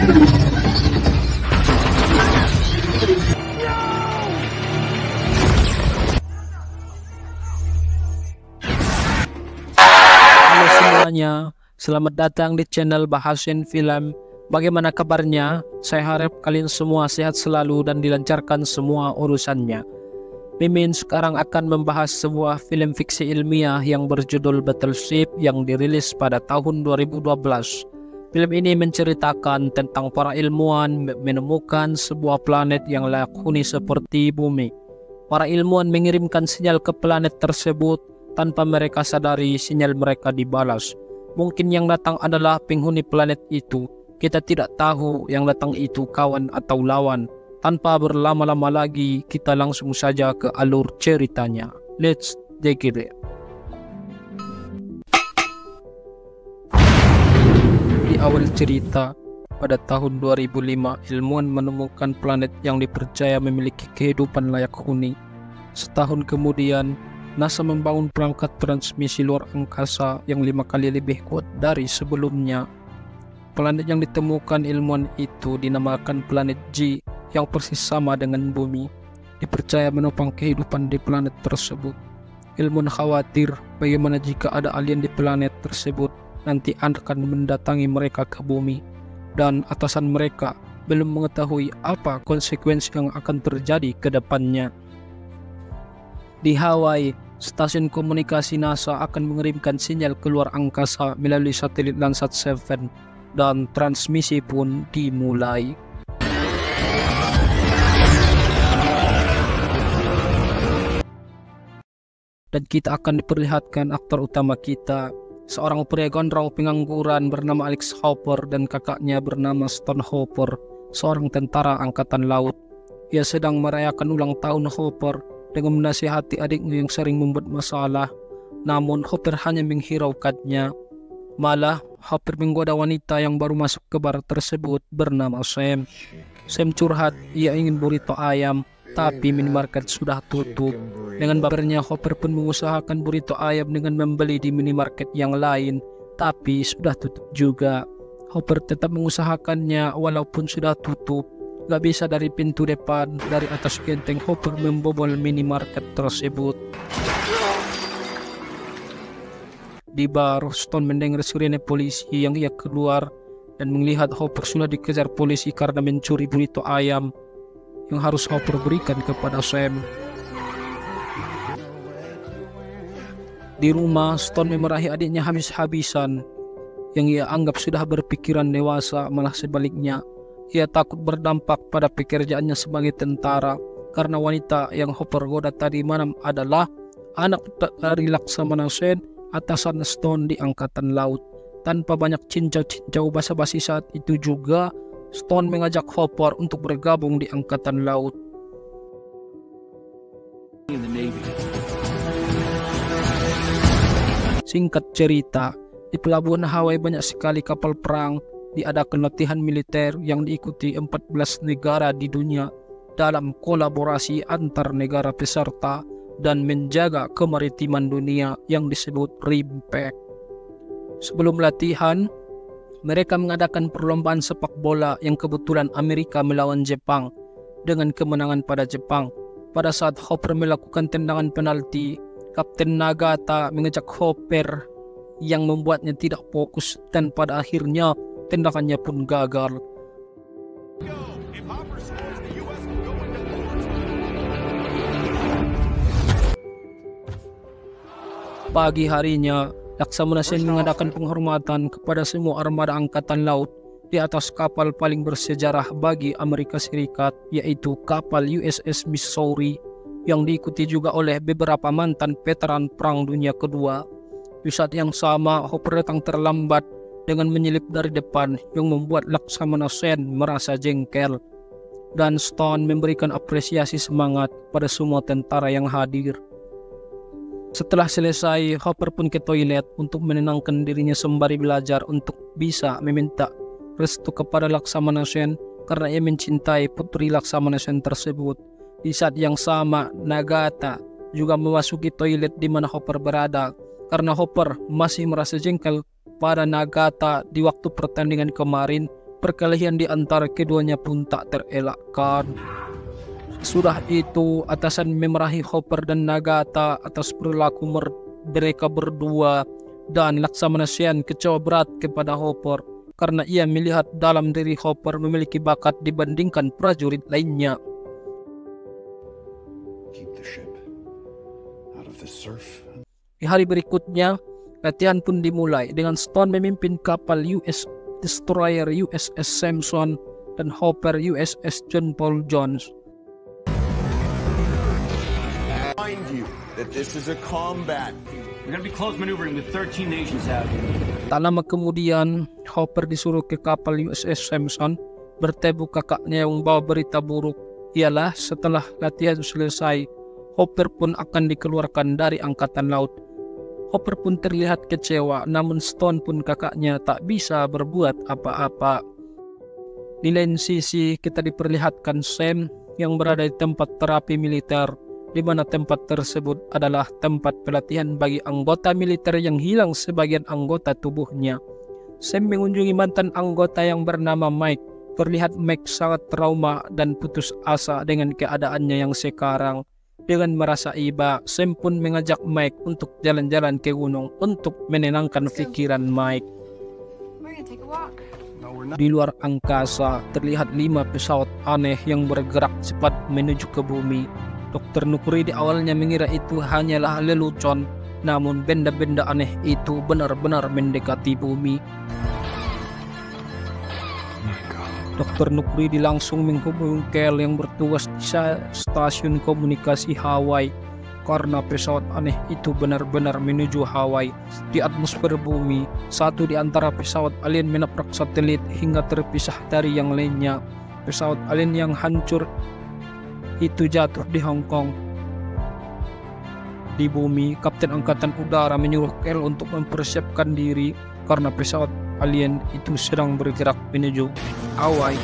Halo semuanya, selamat datang di channel Bahasin Film. Bagaimana kabarnya? Saya harap kalian semua sehat selalu dan dilancarkan semua urusannya. Mimin sekarang akan membahas sebuah film fiksi ilmiah yang berjudul Battleship yang dirilis pada tahun 2012. Film ini menceritakan tentang para ilmuwan menemukan sebuah planet yang layak huni seperti bumi. Para ilmuwan mengirimkan sinyal ke planet tersebut tanpa mereka sadari sinyal mereka dibalas. Mungkin yang datang adalah penghuni planet itu. Kita tidak tahu yang datang itu kawan atau lawan. Tanpa berlama-lama lagi, kita langsung saja ke alur ceritanya. Let's take it. Di awal cerita, pada tahun 2005, ilmuwan menemukan planet yang dipercaya memiliki kehidupan layak huni. Setahun kemudian, NASA membangun perangkat transmisi luar angkasa yang 5 kali lebih kuat dari sebelumnya. Planet yang ditemukan ilmuwan itu dinamakan planet G yang persis sama dengan bumi. Dipercaya menopang kehidupan di planet tersebut. Ilmuwan khawatir bagaimana jika ada alien di planet tersebut nanti akan mendatangi mereka ke bumi. Dan atasan mereka belum mengetahui apa konsekuensi yang akan terjadi ke depannya. Di Hawaii, stasiun komunikasi NASA akan mengirimkan sinyal keluar angkasa melalui satelit Landsat 7 dan transmisi pun dimulai. Dan kita akan diperlihatkan aktor utama kita, seorang pria gondrong pengangguran bernama Alex Hopper dan kakaknya bernama Stone Hopper, seorang tentara angkatan laut. Ia sedang merayakan ulang tahun Hopper dengan menasihati adiknya yang sering membuat masalah. Namun Hopper hanya menghiraukannya. Malah Hopper menggoda wanita yang baru masuk ke bar tersebut bernama Sam. Sam curhat ia ingin burrito ayam, tapi minimarket sudah tutup. Dengan bapernya Hopper pun mengusahakan burrito ayam dengan membeli di minimarket yang lain, tapi sudah tutup juga. Hopper tetap mengusahakannya walaupun sudah tutup. Gak bisa dari pintu depan, dari atas genteng Hopper membobol minimarket tersebut. Di bar, Stone mendengar sirene polisi yang ia keluar dan melihat Hopper sudah dikejar polisi karena mencuri burrito ayam yang harus Hopper berikan kepada Sam. Di rumah, Stone memarahi adiknya habis-habisan yang ia anggap sudah berpikiran dewasa, malah sebaliknya. Ia takut berdampak pada pekerjaannya sebagai tentara karena wanita yang Hopper goda tadi malam adalah anak dari Laksamana Sen, atasan Stone di angkatan laut. Tanpa banyak cincau-cincau basa-basi saat itu juga, Stone mengajak Hopper untuk bergabung di angkatan laut. Singkat cerita, di pelabuhan Hawaii banyak sekali kapal perang. Diadakan latihan militer yang diikuti 14 negara di dunia dalam kolaborasi antar negara peserta dan menjaga kemaritiman dunia yang disebut RIMPAC. Sebelum latihan, mereka mengadakan perlombaan sepak bola yang kebetulan Amerika melawan Jepang dengan kemenangan pada Jepang. Pada saat Hopper melakukan tendangan penalti, Kapten Nagata mengejek Hopper yang membuatnya tidak fokus dan pada akhirnya tendangannya pun gagal. Pagi harinya, Laksamana Sen mengadakan penghormatan kepada semua armada angkatan laut di atas kapal paling bersejarah bagi Amerika Serikat, yaitu kapal USS Missouri, yang diikuti juga oleh beberapa mantan veteran Perang Dunia Kedua. Di saat yang sama, Hopper datang terlambat dengan menyelip dari depan yang membuat Laksamana Sen merasa jengkel. Dan Stone memberikan apresiasi semangat pada semua tentara yang hadir. Setelah selesai, Hopper pun ke toilet untuk menenangkan dirinya sembari belajar untuk bisa meminta restu kepada Laksamana Sen karena ia mencintai putri Laksamana Sen tersebut. Di saat yang sama, Nagata juga memasuki toilet di mana Hopper berada karena Hopper masih merasa jengkel pada Nagata di waktu pertandingan kemarin Perkelahian di antara keduanya pun tak terelakkan. Sudah itu, atasan memarahi Hopper dan Nagata atas perilaku mereka berdua, dan Laksamana Sen kecewa berat kepada Hopper karena ia melihat dalam diri Hopper memiliki bakat dibandingkan prajurit lainnya. Di hari berikutnya, latihan pun dimulai dengan Stone memimpin kapal US Destroyer USS Samson dan Hopper USS John Paul Jones. Remind you that this is a combat. We're gonna be close maneuvering with 13 nations out. Tak lama kemudian, Hopper disuruh ke kapal USS Samson bertemu kakaknya yang membawa berita buruk. Ialah setelah latihan selesai, Hopper pun akan dikeluarkan dari angkatan laut. Hopper pun terlihat kecewa, namun Stone pun kakaknya tak bisa berbuat apa-apa. Di lain sisi, kita diperlihatkan Sam yang berada di tempat terapi militer, di mana tempat tersebut adalah tempat pelatihan bagi anggota militer yang hilang sebagian anggota tubuhnya. Sam mengunjungi mantan anggota yang bernama Mike. Terlihat Mike sangat trauma dan putus asa dengan keadaannya yang sekarang. Dengan merasa iba, Sam pun mengajak Mike untuk jalan-jalan ke gunung untuk menenangkan pikiran Mike. Di luar angkasa, terlihat 5 pesawat aneh yang bergerak cepat menuju ke bumi. Dr. Nukuri di awalnya mengira itu hanyalah lelucon, namun benda-benda aneh itu benar-benar mendekati bumi. Dr. Nukuri langsung menghubungi Kel yang bertugas di stasiun komunikasi Hawaii karena pesawat aneh itu benar-benar menuju Hawaii. Di atmosfer bumi, satu di antara pesawat alien menabrak satelit hingga terpisah dari yang lainnya. Pesawat alien yang hancur itu jatuh di Hong Kong. Di bumi, Kapten Angkatan Udara menyuruh Kel untuk mempersiapkan diri karena pesawat alien itu sedang bergerak menuju Hawaii.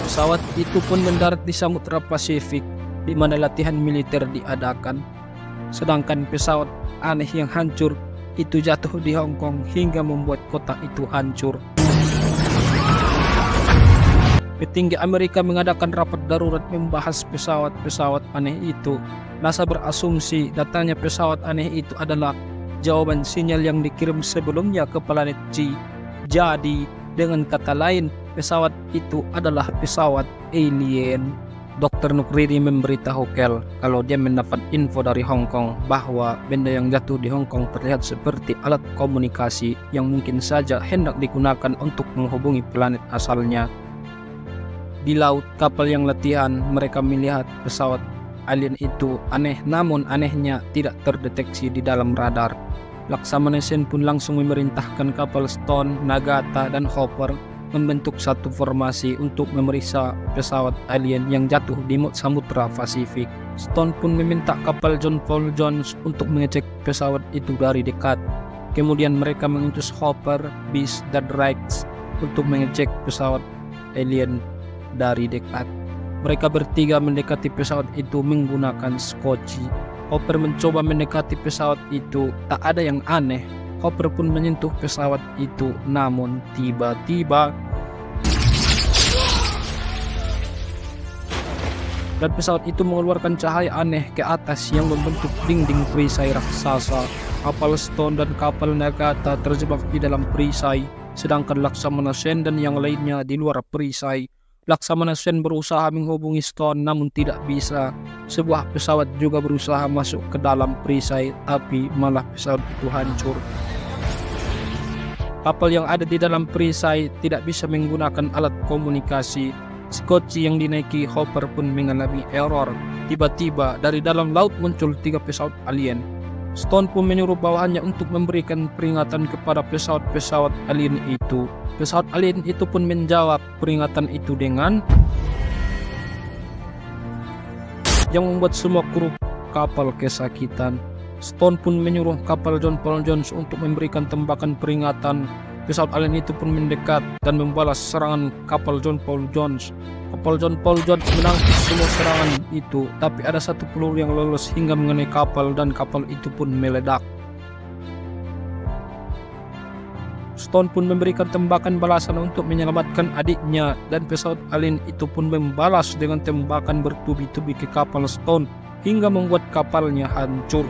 Pesawat itu pun mendarat di Samudra Pasifik di mana latihan militer diadakan. Sedangkan pesawat aneh yang hancur itu jatuh di Hong Kong hingga membuat kota itu hancur. Petinggi Amerika mengadakan rapat darurat membahas pesawat-pesawat aneh itu. NASA berasumsi datangnya pesawat aneh itu adalah jawaban sinyal yang dikirim sebelumnya ke planet G. Jadi, dengan kata lain, pesawat itu adalah pesawat alien. Dr. Nukuri memberitahu Kel kalau dia mendapat info dari Hong Kong bahwa benda yang jatuh di Hong Kong terlihat seperti alat komunikasi yang mungkin saja hendak digunakan untuk menghubungi planet asalnya. Di laut, kapal yang latihan, mereka melihat pesawat alien itu aneh, namun anehnya tidak terdeteksi di dalam radar. Laksamana Sen pun langsung memerintahkan kapal Stone, Nagata, dan Hopper membentuk satu formasi untuk memeriksa pesawat alien yang jatuh di Samudra Pasifik. Stone pun meminta kapal John Paul Jones untuk mengecek pesawat itu dari dekat. Kemudian mereka mengutus Hopper, Beast, dan Rex untuk mengecek pesawat alien dari dekat. Mereka bertiga mendekati pesawat itu menggunakan skoci. Hopper mencoba mendekati pesawat itu, tak ada yang aneh. Hopper pun menyentuh pesawat itu, namun tiba-tiba dan pesawat itu mengeluarkan cahaya aneh ke atas yang membentuk dinding perisai raksasa. Kapal Stone dan kapal Nagata terjebak di dalam perisai, sedangkan Laksamana Sen dan yang lainnya di luar perisai. Laksamana Sen berusaha menghubungi Stone namun tidak bisa. Sebuah pesawat juga berusaha masuk ke dalam perisai, tapi malah pesawat itu hancur. Kapal yang ada di dalam perisai tidak bisa menggunakan alat komunikasi. Skoci yang dinaiki Hopper pun mengalami error. Tiba-tiba dari dalam laut muncul 3 pesawat alien. Stone pun menyuruh bawahannya untuk memberikan peringatan kepada pesawat-pesawat alien itu. Pesawat alien itu pun menjawab peringatan itu dengan yang membuat semua kru kapal kesakitan. Stone pun menyuruh kapal John Paul Jones untuk memberikan tembakan peringatan. Pesawat alien itu pun mendekat dan membalas serangan kapal John Paul Jones. Kapal John Paul Jones menangkis semua serangan itu, tapi ada satu peluru yang lolos hingga mengenai kapal dan kapal itu pun meledak. Stone pun memberikan tembakan balasan untuk menyelamatkan adiknya, dan pesawat alien itu pun membalas dengan tembakan bertubi-tubi ke kapal Stone hingga membuat kapalnya hancur.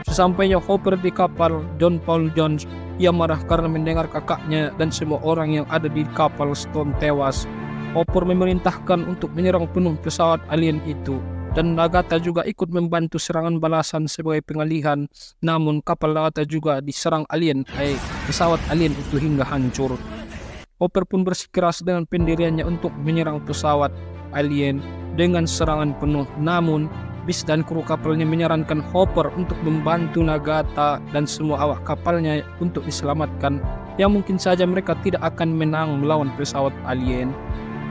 Sesampainya Hopper di kapal, John Paul Jones, ia marah karena mendengar kakaknya dan semua orang yang ada di kapal Stone tewas. Hopper memerintahkan untuk menyerang penuh pesawat alien itu, dan Nagata juga ikut membantu serangan balasan sebagai pengalihan. Namun kapal Nagata juga diserang pesawat alien itu hingga hancur. Hopper pun bersikeras dengan pendiriannya untuk menyerang pesawat alien dengan serangan penuh. Namun Bis dan kru kapalnya menyarankan Hopper untuk membantu Nagata dan semua awak kapalnya untuk diselamatkan, yang mungkin saja mereka tidak akan menang melawan pesawat alien,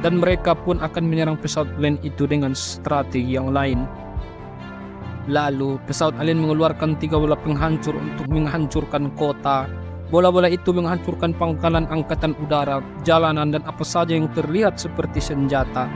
dan mereka pun akan menyerang pesawat alien itu dengan strategi yang lain. Lalu pesawat alien mengeluarkan 3 bola penghancur untuk menghancurkan kota. Bola-bola itu menghancurkan pangkalan angkatan udara, jalanan, dan apa saja yang terlihat seperti senjata.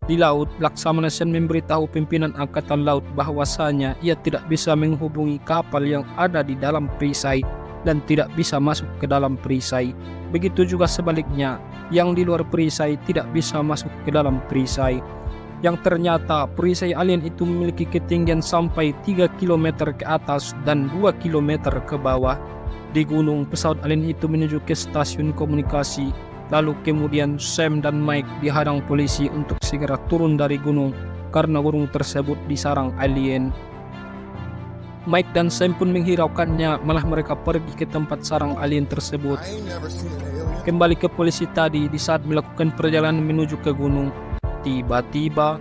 Di laut, Laksamana Sen memberitahu pimpinan angkatan laut bahwasanya ia tidak bisa menghubungi kapal yang ada di dalam perisai dan tidak bisa masuk ke dalam perisai. Begitu juga sebaliknya, yang di luar perisai tidak bisa masuk ke dalam perisai. Yang ternyata perisai alien itu memiliki ketinggian sampai 3 km ke atas dan 2 km ke bawah. Di gunung, pesawat alien itu menuju ke stasiun komunikasi. Lalu kemudian Sam dan Mike dihadang polisi untuk segera turun dari gunung karena gunung tersebut disarang alien. Mike dan Sam pun menghiraukannya, malah mereka pergi ke tempat sarang alien tersebut. Kembali ke polisi tadi, di saat melakukan perjalanan menuju ke gunung, tiba-tiba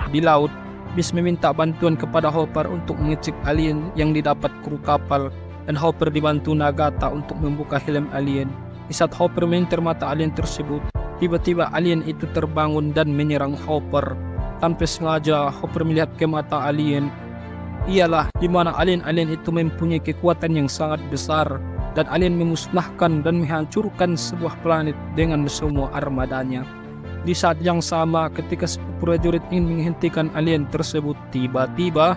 di laut, Bis meminta bantuan kepada Hopper untuk mengecek alien yang didapat kru kapal, dan Hopper dibantu Nagata untuk membuka helm alien. Di saat Hopper mencermata alien tersebut, tiba-tiba alien itu terbangun dan menyerang Hopper. Tanpa sengaja, Hopper melihat ke mata alien. Ialah di mana alien-alien itu mempunyai kekuatan yang sangat besar, dan alien memusnahkan dan menghancurkan sebuah planet dengan semua armadanya. Di saat yang sama, ketika prajurit ingin menghentikan alien tersebut, tiba-tiba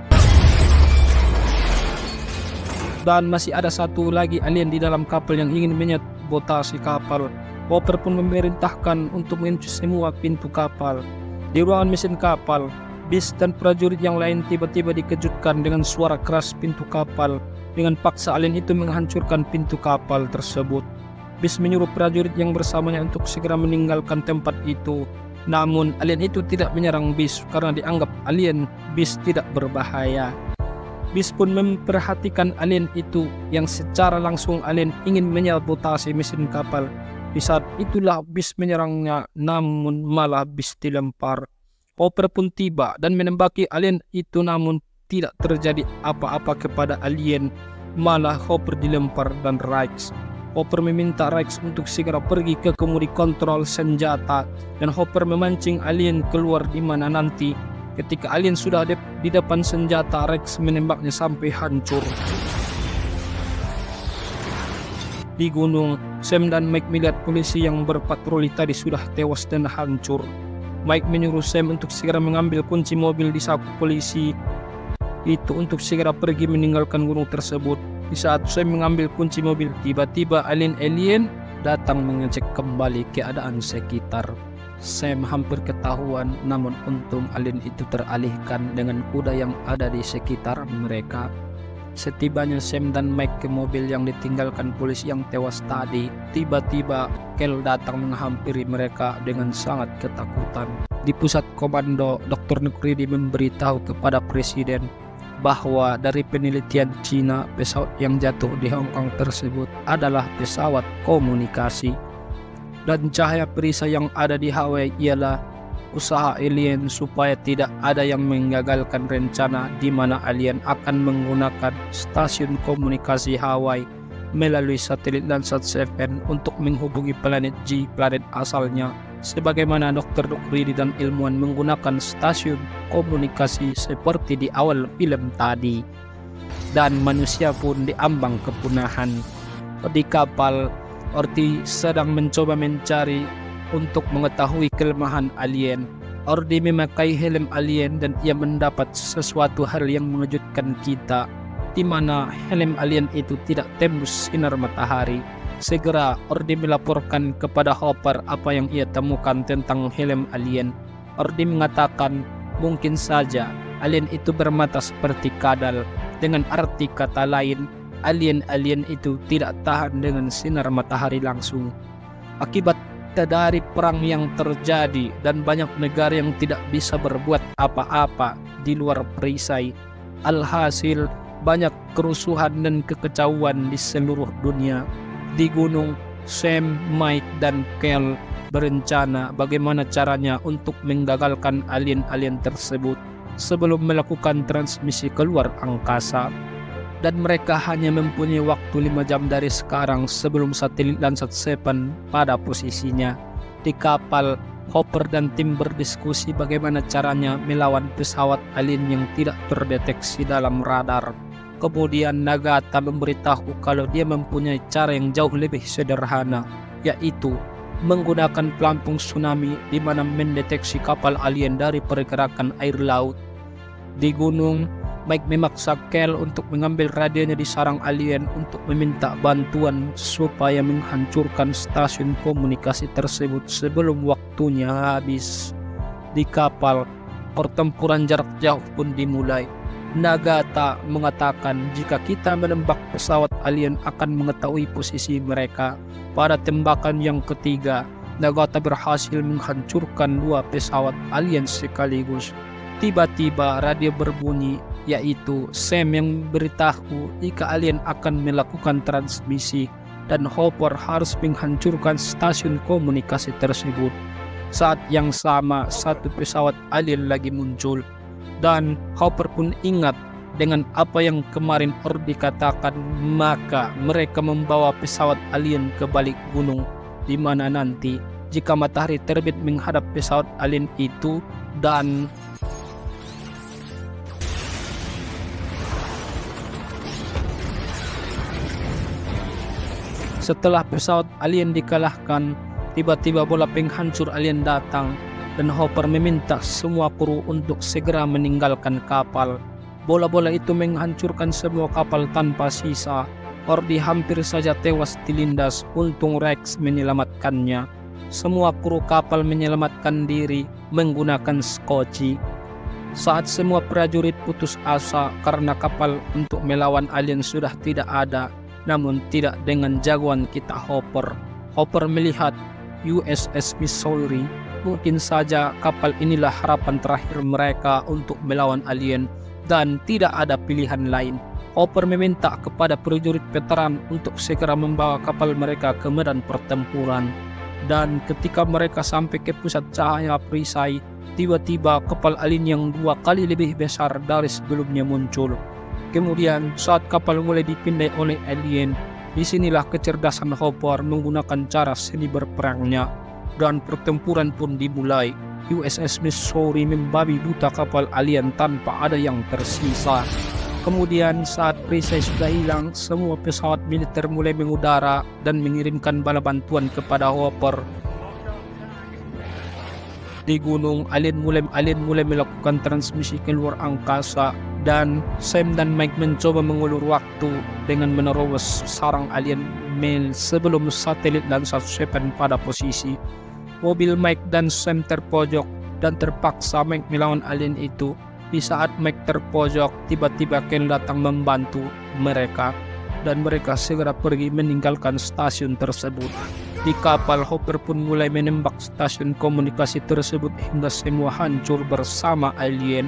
dan masih ada satu lagi alien di dalam kapal yang ingin menyabotase kapal. Hopper pun memerintahkan untuk mengunci semua pintu kapal. Di ruangan mesin kapal, Bis dan prajurit yang lain tiba-tiba dikejutkan dengan suara keras pintu kapal. Dengan paksa alien itu menghancurkan pintu kapal tersebut. Bis menyuruh prajurit yang bersamanya untuk segera meninggalkan tempat itu. Namun alien itu tidak menyerang Bis karena dianggap alien Bis tidak berbahaya. Bis pun memperhatikan alien itu yang secara langsung alien ingin menyabotase mesin kapal. Di saat itulah Bis menyerangnya, namun malah Bis dilempar. Hopper pun tiba dan menembaki alien itu, namun tidak terjadi apa-apa kepada alien, malah Hopper dilempar dan Rex. Hopper meminta Rex untuk segera pergi ke kemudi kontrol senjata, dan Hopper memancing alien keluar, di mana nanti ketika alien sudah di depan senjata, Rex menembaknya sampai hancur. Di gunung, Sam dan Mike melihat polisi yang berpatroli tadi sudah tewas dan hancur. Mike menyuruh Sam untuk segera mengambil kunci mobil di saku polisi itu untuk segera pergi meninggalkan gunung tersebut. Di saat Sam mengambil kunci mobil, tiba-tiba alien datang mengecek kembali keadaan sekitar. Sam hampir ketahuan, namun untung alien itu teralihkan dengan kuda yang ada di sekitar mereka. Setibanya Sam dan Mike ke mobil yang ditinggalkan polisi yang tewas tadi, tiba-tiba Kel datang menghampiri mereka dengan sangat ketakutan. Di pusat komando, Dr. Nukridi memberitahu kepada presiden bahwa dari penelitian Cina, pesawat yang jatuh di Hong Kong tersebut adalah pesawat komunikasi. Dan cahaya perisai yang ada di Hawaii ialah usaha alien supaya tidak ada yang menggagalkan rencana di mana alien akan menggunakan stasiun komunikasi Hawaii melalui satelit Landsat 7 untuk menghubungi planet G, planet asalnya, sebagaimana Dr. Nukridi dan ilmuwan menggunakan stasiun komunikasi seperti di awal film tadi. Dan manusia pun diambang kepunahan. Di kapal, Orti sedang mencoba mencari untuk mengetahui kelemahan alien. Ordi memakai helm alien dan ia mendapat sesuatu hal yang mengejutkan kita, di mana helm alien itu tidak tembus sinar matahari. Segera Ordi melaporkan kepada Hopper apa yang ia temukan tentang helm alien. Ordi mengatakan mungkin saja alien itu bermata seperti kadal. Dengan arti kata lain, alien-alien itu tidak tahan dengan sinar matahari langsung. Akibat dari perang yang terjadi dan banyak negara yang tidak bisa berbuat apa-apa di luar perisai, alhasil banyak kerusuhan dan kekacauan di seluruh dunia. Di gunung, Sam, Mike, dan Kel berencana bagaimana caranya untuk menggagalkan alien-alien tersebut sebelum melakukan transmisi keluar angkasa. Dan mereka hanya mempunyai waktu 5 jam dari sekarang sebelum satelit Landsat 7 pada posisinya. Di kapal, Hopper dan tim berdiskusi bagaimana caranya melawan pesawat alien yang tidak terdeteksi dalam radar. Kemudian Nagata memberitahu kalau dia mempunyai cara yang jauh lebih sederhana, yaitu menggunakan pelampung tsunami di mana mendeteksi kapal alien dari pergerakan air laut. Di gunung, Mike memaksa Kel untuk mengambil radionya di sarang alien untuk meminta bantuan supaya menghancurkan stasiun komunikasi tersebut sebelum waktunya habis. Di kapal, pertempuran jarak jauh pun dimulai. Nagata mengatakan jika kita menembak pesawat alien akan mengetahui posisi mereka. Pada tembakan yang ketiga, Nagata berhasil menghancurkan 2 pesawat alien sekaligus. Tiba-tiba radio berbunyi, yaitu Sam yang beritahu jika alien akan melakukan transmisi dan Hopper harus menghancurkan stasiun komunikasi tersebut. Saat yang sama, 1 pesawat alien lagi muncul dan Hopper pun ingat dengan apa yang kemarin Ordi katakan, maka mereka membawa pesawat alien ke balik gunung, di mana nanti jika matahari terbit menghadap pesawat alien itu dan setelah pesawat alien dikalahkan, tiba-tiba bola penghancur alien datang dan Hopper meminta semua kru untuk segera meninggalkan kapal. Bola-bola itu menghancurkan semua kapal tanpa sisa. Ordi hampir saja tewas dilindas, untung Rex menyelamatkannya. Semua kru kapal menyelamatkan diri menggunakan skoci. Saat semua prajurit putus asa karena kapal untuk melawan alien sudah tidak ada, namun tidak dengan jagoan kita Hopper. Hopper melihat USS Missouri. Mungkin saja kapal inilah harapan terakhir mereka untuk melawan alien dan tidak ada pilihan lain. Hopper meminta kepada prajurit veteran untuk segera membawa kapal mereka ke medan pertempuran. Dan ketika mereka sampai ke pusat cahaya perisai, tiba-tiba kapal alien yang 2 kali lebih besar dari sebelumnya muncul. Kemudian saat kapal mulai dipindai oleh alien, disinilah kecerdasan Hopper menggunakan cara seni berperangnya dan pertempuran pun dimulai. USS Missouri membabi buta kapal alien tanpa ada yang tersisa. Kemudian saat perisai sudah hilang, semua pesawat militer mulai mengudara dan mengirimkan bala bantuan kepada Hopper. Di gunung, alien mulai melakukan transmisi keluar angkasa dan Sam dan Mike mencoba mengulur waktu dengan menerobos sarang alien Mel sebelum satelit Landsat 7 pada posisi. Mobil Mike dan Sam terpojok dan terpaksa Mike melawan alien itu. Di saat Mike terpojok, tiba-tiba Ken datang membantu mereka dan mereka segera pergi meninggalkan stasiun tersebut. Di kapal, Hopper pun mulai menembak stasiun komunikasi tersebut hingga semua hancur bersama alien.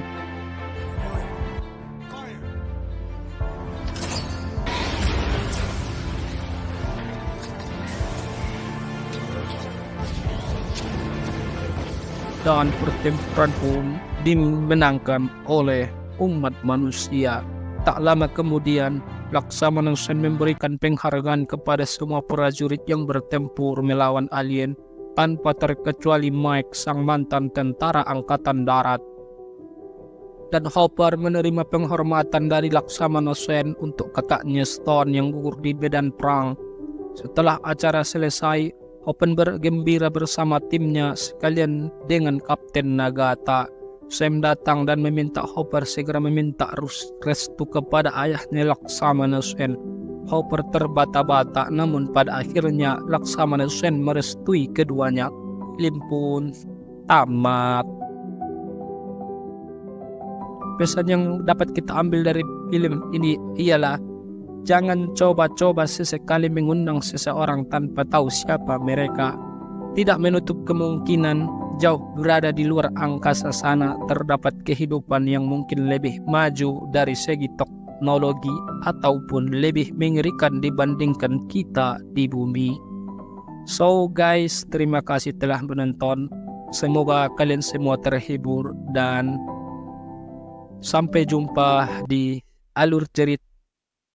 Dan pertempuran pun dimenangkan oleh umat manusia. Tak lama kemudian, Laksamana Sen memberikan penghargaan kepada semua prajurit yang bertempur melawan alien, tanpa terkecuali Mike, sang mantan tentara angkatan darat. Dan Hopper menerima penghormatan dari Laksamana Sen untuk kakaknya Stone yang gugur di medan perang. Setelah acara selesai, Hopper bergembira bersama timnya sekalian dengan Kapten Nagata. Sam datang dan meminta Hopper segera meminta restu kepada ayahnya Laksamana Sen. Hopper terbata-bata, namun pada akhirnya Laksamana Sen merestui keduanya. Film pun tamat. Pesan yang dapat kita ambil dari film ini ialah jangan coba-coba sesekali mengundang seseorang tanpa tahu siapa mereka. Tidak menutup kemungkinan jauh berada di luar angkasa sana terdapat kehidupan yang mungkin lebih maju dari segi teknologi ataupun lebih mengerikan dibandingkan kita di bumi. So guys, terima kasih telah menonton. Semoga kalian semua terhibur dan sampai jumpa di alur cerita